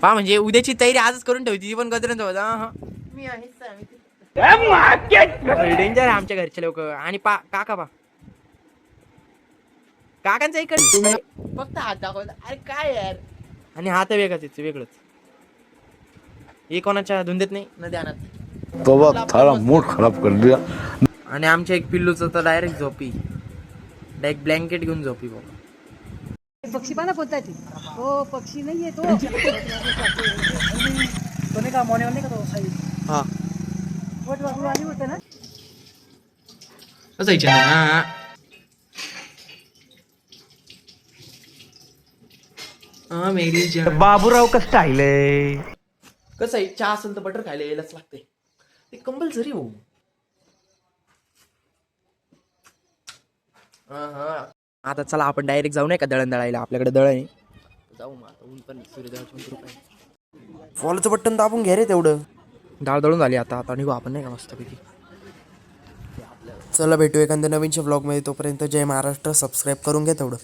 पहा म्हणजे उद्याची तयारी आजच करून ठेवती ती पण गजरांचा होता हा मी आहे डेंजर आहे आमच्या घरचे लोक आणि काका काकांचा इकडे फक्त हात दाखवला अरे काय यार आणि हात वेगळाच वेगळंच हे कोणाच्या धुंदेत नाही न ध्यानात तोबा थारा मूड खराब कर दिया. आणि आमच्या एक पिल्लूचं तर डायरेक्ट झोपी डायरेक्ट ब्लँकेट घेऊन झोपी बाबा पक्षी पाना बोलताय ती हो पक्षी नाहीये तो नाही का मोनेवर नाही का तो साई हा वट वाजू आली होतं ना कसं हा हा मेरी जान बाबूराव का स्टाईल आहे. कसं आहे चहा असेल तर बटर खायला यायलाच लागते ते कंपल्सरी हो आता चला आपण डायरेक्ट जाऊ नये का दळण दळायला आपल्याकडे दळण आहे जाऊ मग आता ऊन पण सूर्यदेवाची कृपा फॉलोचं बटन दाबून घ्या रे तेवढं डाळ दळून झाली आता आता निघू आपण नाही का मस्तपैकी चला भेटू एखाद्या नवीनच्या ब्लॉगमध्ये तोपर्यंत जय महाराष्ट्र सबस्क्राईब करून घ्या तेवढं